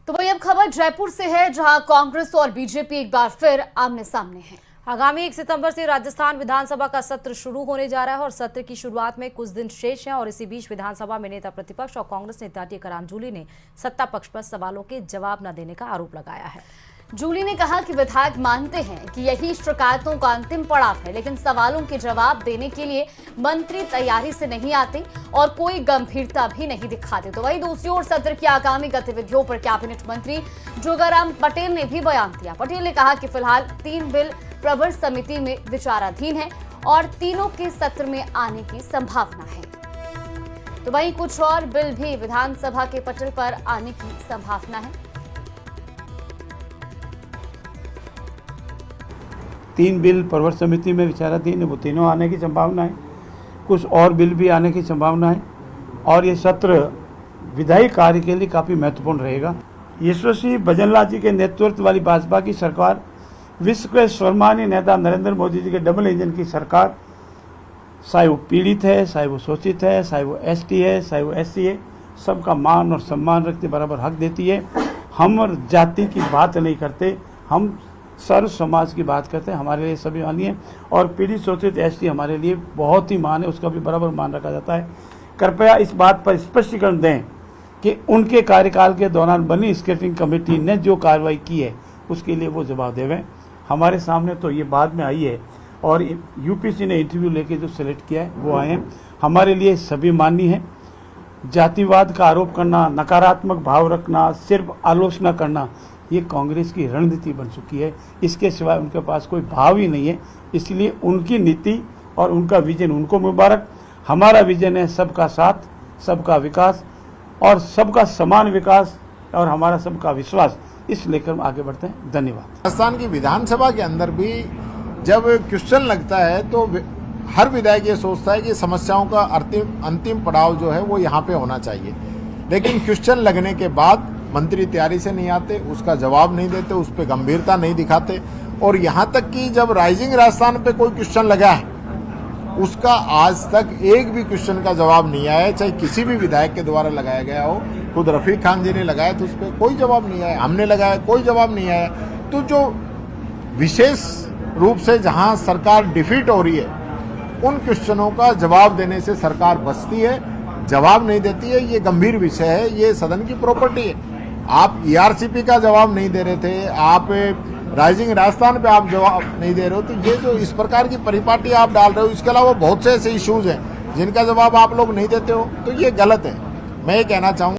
तो वही अब खबर जयपुर से है, जहां कांग्रेस और बीजेपी एक बार फिर आमने सामने हैं। आगामी 1 सितंबर से राजस्थान विधानसभा का सत्र शुरू होने जा रहा है और सत्र की शुरुआत में कुछ दिन शेष हैं और इसी बीच विधानसभा में नेता प्रतिपक्ष और कांग्रेस नेता टीकाराम जूली ने सत्ता पक्ष पर सवालों के जवाब न देने का आरोप लगाया है। जूली ने कहा कि विधायक मानते हैं कि यही शिकायतों का अंतिम पड़ाव है, लेकिन सवालों के जवाब देने के लिए मंत्री तैयारी से नहीं आते और कोई गंभीरता भी नहीं दिखाते। तो वहीं दूसरी ओर सत्र की आगामी गतिविधियों पर कैबिनेट मंत्री जोगाराम पटेल ने भी बयान दिया। पटेल ने कहा कि फिलहाल 3 बिल प्रवर समिति में विचाराधीन है और तीनों के सत्र में आने की संभावना है। तो वहीं कुछ और बिल भी विधानसभा के पटल पर आने की संभावना है। 3 बिल प्रवर समिति में विचाराधीन है, वो तीनों आने की संभावना है। कुछ और बिल भी आने की संभावना है और ये सत्र विधायी कार्य के लिए काफ़ी महत्वपूर्ण रहेगा। यशस्वी भजनलाल जी के नेतृत्व वाली भाजपा की सरकार, विश्व के सम्मानीय नेता नरेंद्र मोदी जी के डबल इंजन की सरकार, चाहे वो पीड़ित है, चाहे वो शोषित है, चाहे वो एसटी है, चाहे वो एससी है, सबका मान और सम्मान रखते बराबर हक देती है। हम जाति की बात नहीं करते, हम सर्व समाज की बात करते हैं। हमारे लिए सभी मान्य है और पीड़ित शोषित एसटी हमारे लिए बहुत ही मान है, उसका भी बराबर मान रखा जाता है। कृपया इस बात पर स्पष्टीकरण दें कि उनके कार्यकाल के दौरान बनी स्क्रीनिंग कमेटी ने जो कार्रवाई की है उसके लिए वो जवाब देवें। हमारे सामने तो ये बाद में आई है और यूपीसी ने इंटरव्यू लेके जो सिलेक्ट किया है वो आए हैं। हमारे लिए सभी मान्य है। जातिवाद का आरोप करना, नकारात्मक भाव रखना, सिर्फ आलोचना करना, ये कांग्रेस की रणनीति बन चुकी है। इसके सिवाय उनके पास कोई भाव ही नहीं है। इसलिए उनकी नीति और उनका विजन उनको मुबारक। हमारा विजन है सबका साथ, सबका विकास और सबका समान विकास और हमारा सबका विश्वास। इस लेकर हम आगे बढ़ते हैं। धन्यवाद। राजस्थान की विधानसभा के अंदर भी जब क्वेश्चन लगता है तो हर विधायक ये सोचता है कि समस्याओं का अंतिम पड़ाव जो है वो यहाँ पे होना चाहिए, लेकिन क्वेश्चन लगने के बाद मंत्री तैयारी से नहीं आते, उसका जवाब नहीं देते, उस पर गंभीरता नहीं दिखाते। और यहाँ तक कि जब राइजिंग राजस्थान पे कोई क्वेश्चन लगा है उसका आज तक एक भी क्वेश्चन का जवाब नहीं आया, चाहे किसी भी विधायक के द्वारा लगाया गया हो। खुद रफीक खान जी ने लगाया तो उस पर कोई जवाब नहीं आया, हमने लगाया कोई जवाब नहीं आया। तो जो विशेष रूप से जहां सरकार डिफीट हो रही है उन क्वेश्चनों का जवाब देने से सरकार बचती है, जवाब नहीं देती है। ये गंभीर विषय है, ये सदन की प्रॉपर्टी है। आप ईआरसीपी का जवाब नहीं दे रहे थे, आप राइजिंग राजस्थान पे आप जवाब नहीं दे रहे हो, तो ये जो इस प्रकार की परिपाटी आप डाल रहे हो, इसके अलावा बहुत से ऐसे इश्यूज हैं जिनका जवाब आप लोग नहीं देते हो, तो ये गलत है। मैं ये कहना चाहूँगा